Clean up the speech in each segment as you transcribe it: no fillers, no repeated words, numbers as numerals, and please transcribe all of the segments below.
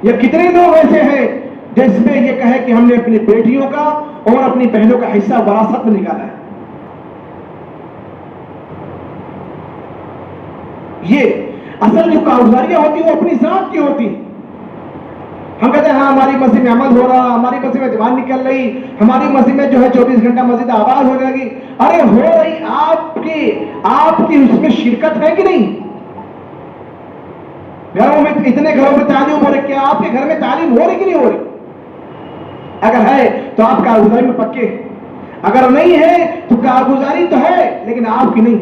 یا کتنے لوگ ایسے ہیں جس میں یہ کہے کہ ہم نے اپنی بیٹیوں کا اور اپنی بہنوں کا حصہ وراثت میں نکالا ہے. یہ اصل جو کارگزاریاں ہوتی ہیں وہ اپنی ذات کی ہوتی ہیں. ہم کہتے ہیں ہاں ہماری مسجد میں عمل ہو رہا, ہماری مسجد میں جوان نکل رہی, ہماری مسجد میں جو ہے 24 گھنٹہ مسجد آباد ہونے لگی. ارے ہو رہی, آپ کی اس میں شرکت ہے کہ نہیں؟ گھروں میں اتنے گھروں میں تعلیم ہو رہی, کیا آپ کے گھر میں تعلیم ہو رہی کہ نہیں ہو رہی؟ اگر ہے تو آپ کارگزاری میں پکے, اگر نہیں ہے تو کارگزاری تو ہے لیکن آپ کی نہیں.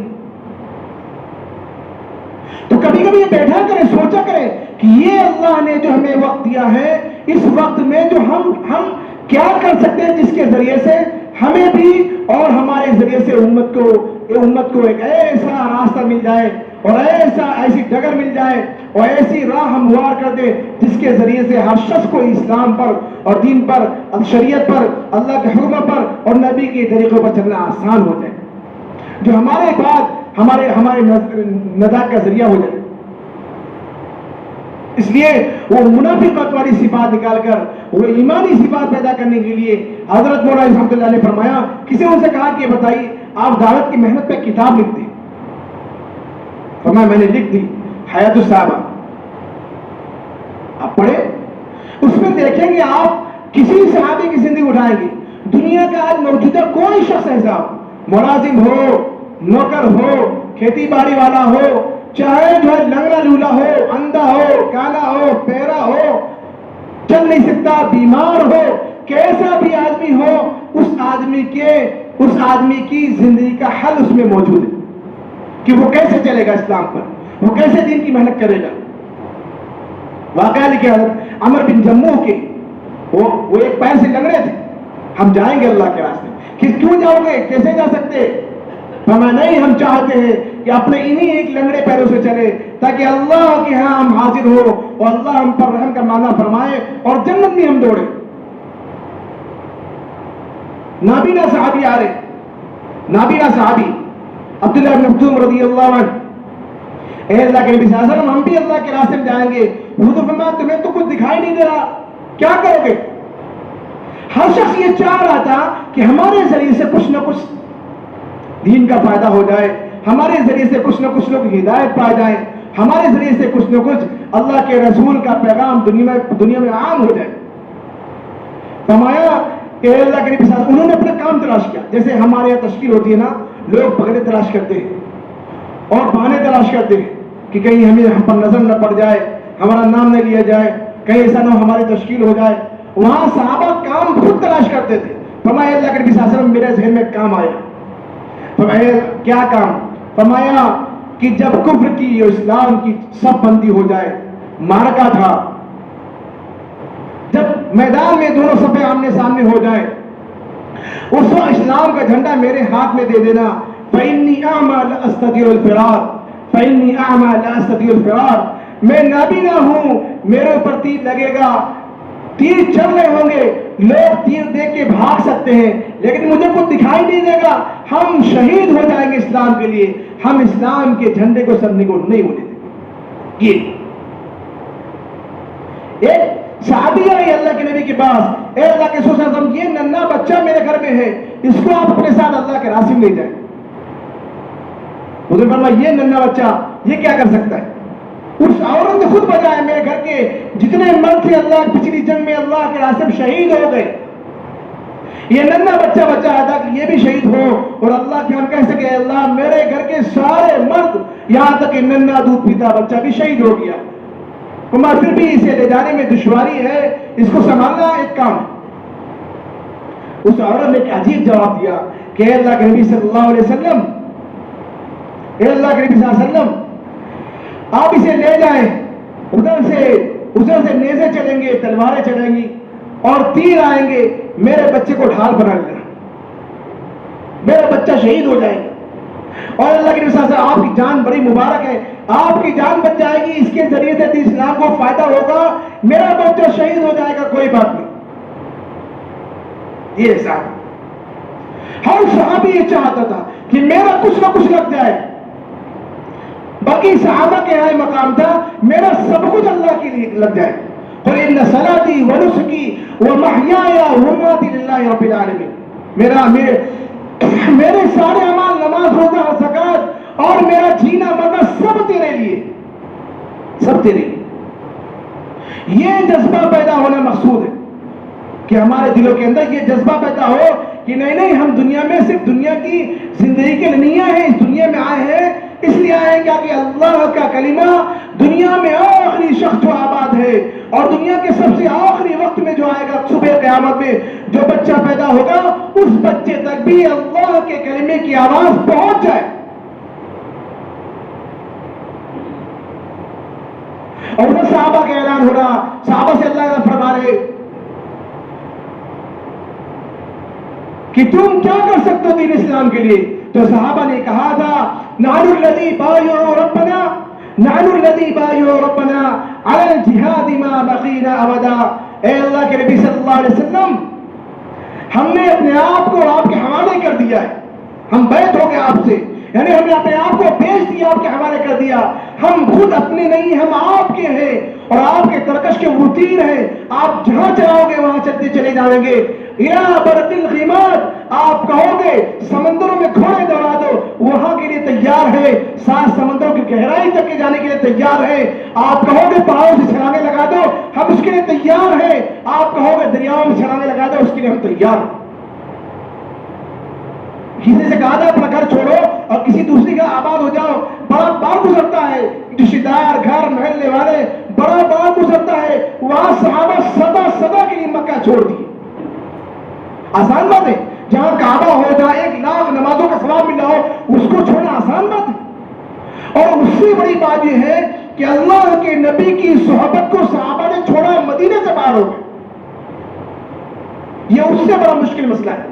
تو کبھی کبھی یہ بیٹھا کریں, سوچا کریں کہ یہ اللہ نے جو ہمیں وقت دیا ہے, اس وقت میں جو ہم کیا کر سکتے ہیں جس کے ذریعے سے ہمیں بھی اور ہمارے ذریعے سے امت کو ایک ایسا راستہ مل جائے اور ایسی ڈگر مل جائے اور ایسی راہ ہموار کر دے جس کے ذریعے سے ہر شخص کو اسلام پر اور دین پر, شریعت پر, اللہ کے حکم پر اور نبی کے طریقوں پر چلنا آسان ہو جائے, جو ہمارے بعد ہمارے نجات کا ذریعہ ہو جائے. اس لیے وہ منافقت والی صفات نکال کر وہ ایمانی صفات پیدا کرنے کے لیے حضرت مولانا رحمۃ اللہ نے فرمایا, کسی ان سے کہا کہ بتائیے آپ دعوت کی محنت پہ کتاب لکھ دیں. فرمایا میں نے لکھ دی حیات الصحابہ, آپ پڑھیں, اس میں دیکھیں گے آپ کسی صحابی کی زندگی اٹھائیں گے, دنیا کا آج موجودہ کوئی شخص ایسا ہو, ملازم ہو, نوکر ہو, کھیتی باڑی والا ہو, چاہے جو ہے لنگڑا لولا ہو, اندھا ہو, کالا ہو, پیرا ہو, چل نہیں سکتا, بیمار ہو, کیسا بھی آدمی ہو, اس آدمی کی زندگی کا حل اس میں موجود ہے کہ وہ کیسے چلے گا اسلام پر, وہ کیسے دین کی محنت کرے گا. واقعہ لکھے حضرت عمر بن جموح کے, وہ ایک پیر سے لنگڑے تھے, ہم جائیں گے اللہ کے راستے, کیوں جاؤ گے, کیسے جا سکتے؟ فرمایا نہیں, ہم چاہتے ہیں کہ اپنے انہی ایک لنگڑے پیروں سے چلے تاکہ اللہ کے ہاں ہم حاضر ہو اور اللہ ہم پر رحم کا معنی فرمائے اور جنت میں ہم دوڑے. نابینا صحابی آ رہے, نابینا صحابی عبداللہ بن مکتوم رضی اللہ عنہ, اے اللہ کے نبی صلی اللہ علیہ وسلم ہم بھی اللہ کے راستے میں جائیں گے. حضور فرمایا تمہیں تو کچھ دکھائی نہیں دے رہا, کیا کرو گے؟ ہر شخص یہ چاہ رہا تھا کہ ہمارے ذریعے سے کچھ نہ کچھ دین کا فائدہ ہو جائے, ہمارے ذریعے سے کچھ نہ کچھ لوگ ہدایت پا جائیں, ہمارے ذریعے سے کچھ نہ کچھ اللہ کے رسول کا پیغام دنیا میں عام ہو جائے. فرمایا کہ اللہ کے نبی صلی اللہ علیہ وسلم انہوں نے اپنا کام تلاش کیا, جیسے ہمارے یہاں تشکیل ہوتی ہے نا, لوگ بغلے تلاش کرتے ہیں اور بہانے تلاش کرتے ہیں کہ کہیں ہم پر نظر نہ پڑ جائے, ہمارا نام نہ لیا جائے, کہیں ایسا نہ ہو ہماری تشکیل ہو جائے. وہاں صحابہ کام خود تلاش کرتے تھے. فرمایا اللہ کے نبی صلی اللہ علیہ وسلم میرے ذہن میں کام آیا. فرمایا کیا کام؟ فرمایا کہ جب کفر کی اور اسلام کی سب بندی ہو جائے, مارکا تھا, جب میدان میں دونوں صفیں آمنے سامنے ہو جائے, اس وقت اسلام کا جھنڈا میرے ہاتھ میں دے دینا. فَإِنِّي أَعْمَى لَا أَسْتَطِيعُ الْفِرَارَ فَإِنِّي أَعْمَى لَا أَسْتَطِيعُ الْفِرَارَ, میں نابینا ہوں, میرے اوپر تیر لگے گا, تیر چل رہے ہوں گے, لوگ تیر دیکھ کے بھاگ سکتے ہیں لیکن مجھے کچھ دکھائی نہیں دے گا, ہم شہید ہو جائیں گے اسلام کے لیے, ہم اسلام کے جھنڈے کو سرنے کو نہیں ہونے دیں گے. ایک صحابی آئی اللہ کے نبی کے پاس, اے اللہ کے رسول صلی اللہ علیہ وسلم یہ ننھا بچہ میرے گھر میں ہے, اس کو آپ اپنے ساتھ اللہ کے راستے میں لے جائیں. حضور فرمایا یہ ننھا بچہ یہ کیا کر سکتا ہے؟ اس عورت نے خود بتایا میرے گھر کے جتنے مرد تھے اللہ پچھلی جنگ میں اللہ کے راستے میں شہید ہو گئے, یہ ننھا بچہ تھا کہ یہ بھی شہید ہو اور اللہ کے ہم کہہ سکے اللہ میرے گھر کے سارے مرد, یہاں تک کہ ننھا دودھ پیتا بچہ بھی شہید ہو گیا. فرمایا پھر بھی اسے لے جانے میں دشواری ہے, اس کو سنبھالنا ایک کام. اس عورت نے ایک عجیب جواب دیا کہ اے اللہ کے نبی صلی اللہ علیہ وسلم, اے اللہ کے نبی صلی اللہ علیہ وسلم آپ اسے لے جائیں, ادھر سے نیزے چلیں گے, تلواریں چلیں گی اور تیر آئیں گے, میرے بچے کو ڈھال بنا لینا, میرا بچہ شہید ہو جائے گا. اور اللہ کے نبی صلی اللہ علیہ وسلم آپ کی جان بڑی مبارک ہے, آپ کی جان بچ جائے گی, اس کے ذریعے سے اسلام کو فائدہ ہوگا, میرا بچہ شہید ہو جائے گا, کوئی بات نہیں. یہ صاحب ہر صحابی یہ چاہتا تھا کہ میرا کچھ نہ کچھ لگ جائے. باقی صحابہ کے یہاں مقام تھا میرا سب کچھ اللہ کے لیے لگ جائے. قل ان صلاتی ونسکی ومحیای ومماتی للہ رب العالمین، میرے سارے اعمال، نماز، روزہ، زکات اور میرا جینا مرنا سب تیرے لیے، سب تیرے لیے۔ یہ جذبہ پیدا ہونا مقصود ہے کہ ہمارے دلوں کے اندر یہ جذبہ پیدا ہو کہ نہیں ہم دنیا میں صرف دنیا کی زندگی کے لیے نہیں آئے ہیں، اس دنیا میں آئے ہیں اس لیے آئے ہیں کہ اللہ کا کلمہ دنیا میں آخری شخص جو آباد ہے اور دنیا کے سب سے آخری وقت میں جو آئے گا، صبح قیامت میں جو بچہ پیدا ہوگا اس بچے تک بھی اللہ کے کلمے کی آواز پہنچ جائے۔ اور وہ صحابہ کا اعلان ہو رہا، صحابہ سے اللہ فرما رہے کہ تم کیا کر سکتے ہو دین اسلام کے لیے؟ تو صحابہ نے کہا تھا نحن الذی بایعوا ربنا، نحن الذی بایعوا ربنا علی الجہاد ما بقینا ابدا۔ اے اللہ کے نبی صلی اللہ علیہ وسلم، ہم نے اپنے آپ کو آپ کے حوالے کر دیا ہے، ہم بیعت ہو گئے آپ سے، یعنی ہم نے اپنے آپ کو بیچ دیا، آپ کے حوالے کر دیا، ہم خود اپنے نہیں، ہم آپ کے ہیں اور آپ کے ترکش کے وہ تیر ہیں، آپ جہاں چلاؤ گے وہاں چلتے چلے جائیں گے۔ اِلَى بَرْقِ الْغِمَادِ، آپ کہو گے سمندروں میں گھوڑے دوڑا دو، وہاں کے لیے تیار ہے، 7 سمندروں کی گہرائی تک کے جانے کے لیے تیار ہے۔ آپ کہو گے پہاڑوں سے چھلانگیں لگا دو، ہم اس کے لیے تیار ہیں۔ آپ کہو گے دریاؤں میں چھلانگیں لگا دو، اس کے لیے ہم تیار ہیں۔ کسی سے کہا تھا اپنا گھر چھوڑو اور کسی دوسری کا آباد ہو جاؤ، بڑا بار گزرتا ہے، رشتے دار، گھر، محلے والے، بڑا بار گزرتا ہے۔ وہاں صحابہ صدا کے لیے مکہ چھوڑ دی۔ آسان بات ہے، جہاں کعبہ ہو، جہاں 1,00,000 نمازوں کا ثواب مل رہا ہو، اس کو چھوڑنا آسان بات ہے۔ اور اس سے بڑی بات یہ ہے کہ اللہ کے نبی کی صحبت کو صحابہ نے چھوڑا، مدینے سے باہر ہو گئے۔ یہ اس سے بڑا مشکل مسئلہ ہے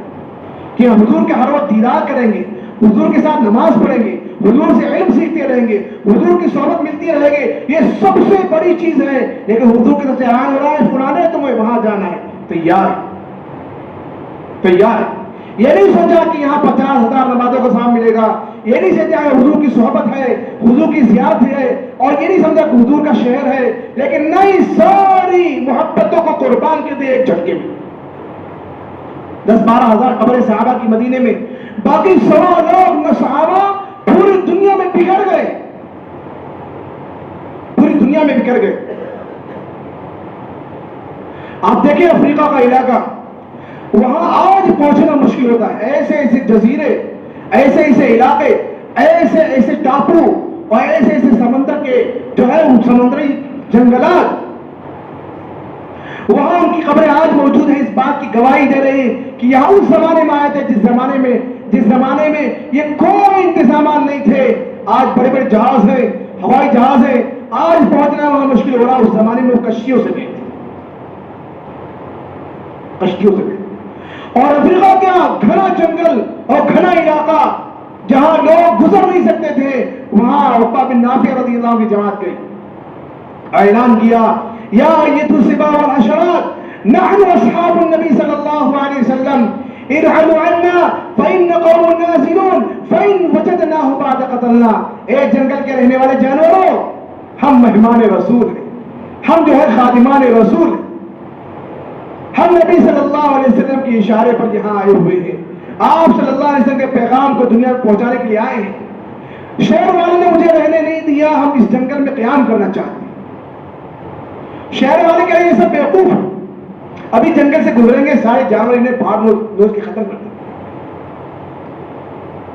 کہ حضور کے ہر وقت دیدار کریں گے، حضور کے ساتھ نماز پڑھیں گے، حضور سے علم سیکھتے رہیں گے، حضور کی صحبت ملتی رہے گی، یہ سب سے بڑی چیز ہے۔ لیکن حضور کی طرف سے اعلان ہو رہا ہے فلاں ہے تمہیں وہاں جانا ہے، تیار تیار۔ یہ نہیں سوچا کہ یہاں 50,000 نمازوں کا ثواب ملے گا، یہ نہیں سوچا کہ حضور کی صحبت ہے، حضور کی زیارت ہے، اور یہ نہیں سمجھا کہ حضور کا شہر ہے، لیکن نہیں، ساری محبتوں کو قربان کر دے ایک جھٹکے میں۔ 10-12 ہزار قبریں صحابہ کی مدینے میں، باقی 100 لوگ نہ صحابہ پوری دنیا میں بکھر گئے، پوری دنیا میں بکھر گئے۔ آپ دیکھیں افریقہ کا علاقہ، وہاں آج پہنچنا مشکل ہوتا ہے۔ ایسے ایسے جزیرے، ایسے ایسے علاقے، ایسے ایسے ٹاپو اور ایسے ایسے سمندر کے جو ہے سمندری جنگلات، وہاں ان کی قبریں آج موجود ہیں، اس بات کی گواہی دے رہی ہیں کہ یہاں اس زمانے میں آئے تھے جس زمانے میں یہ کوئی انتظامات نہیں تھے۔ آج بڑے بڑے جہاز ہیں، ہوائی جہاز ہیں، آج پہنچنا وہاں مشکل ہو رہا، اس زمانے میں وہ کشتیوں سے گئے تھے، کشتیوں سے گئے۔ اور افریقہ کیا گھنا جنگل اور گھنا علاقہ جہاں لوگ گزر نہیں سکتے تھے، وہاں عقبہ بن نافع رضی اللہ عنہ کی جماعت گئی، اعلان کیا یا ایتھا السباع والحشرات نحن اصحاب النبی صلی اللہ علیہ وسلم ارحلوا عنا فإن قوم نازلون فإن وجدناه بعد قتلنا۔ اے جنگل کے رہنے والے جانوروں، ہم مہمان رسول ہیں، ہم جو ہے خادمان رسول ہیں، ہم نبی صلی اللہ علیہ وسلم کے اشارے پر یہاں آئے ہوئے ہیں، آپ صلی اللہ علیہ وسلم کے پیغام کو دنیا کو پہنچانے کے لیے آئے ہیں۔ شہر والے نے مجھے رہنے نہیں دیا، ہم اس جنگل میں قیام کرنا چاہتے ہیں۔ شہر والے کہیں یہ سب بیوقوف ہیں، ابھی جنگل سے گزریں گے سارے جانور انہیں پھاڑ نوچ کے ختم کر دیں،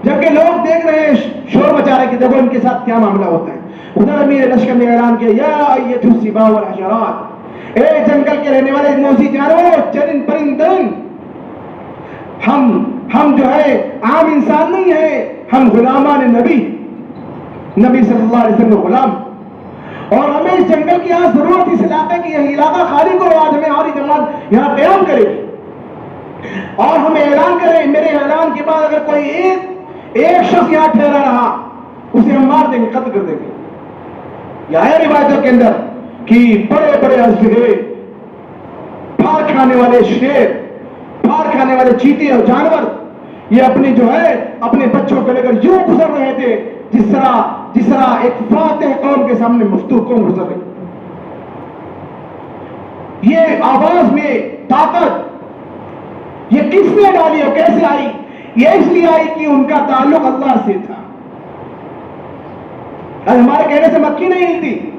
جبکہ لوگ دیکھ رہے ہیں، شور مچا رہے کہ دیکھو ان کے ساتھ کیا معاملہ ہوتا ہے۔ ادھر امیر لشکر نے اعلان کیا یا ایتھا السباع والحشرات، اے جنگل کے رہنے والے موذی جانوروں، چرند پرندن، ہم جو ہے عام انسان نہیں ہیں، ہم غلامان نبی صلی اللہ علیہ وسلم غلام، اور ہمیں اس جنگل کی یہاں ضرورت، اس علاقے کی، یہ علاقہ خالی کرو، آج ہمیں ہماری جماعت یہاں قیام کرے گی، اور ہم اعلان کریں، میرے اعلان کے بعد اگر کوئی ایک شخص یہاں ٹھہرا رہا اسے ہم مار دیں گے، قتل کر دیں گے۔ یہ ہے روایتوں کے اندر کہ بڑے بڑے اژدہے، پھاڑ کھانے والے شیر، پھاڑ کھانے والے چیتے اور جانور، یہ اپنی جو ہے اپنے بچوں کو لے کر یوں گزر رہے تھے جس طرح ایک فاتح قوم کے سامنے مفتوح قوم گزر رہی۔ یہ آواز میں طاقت یہ کس نے ڈالی اور کیسے آئی؟ یہ اس لیے آئی کہ ان کا تعلق اللہ سے تھا. ہمارے کہنے سے مکی نہیں ہلتی.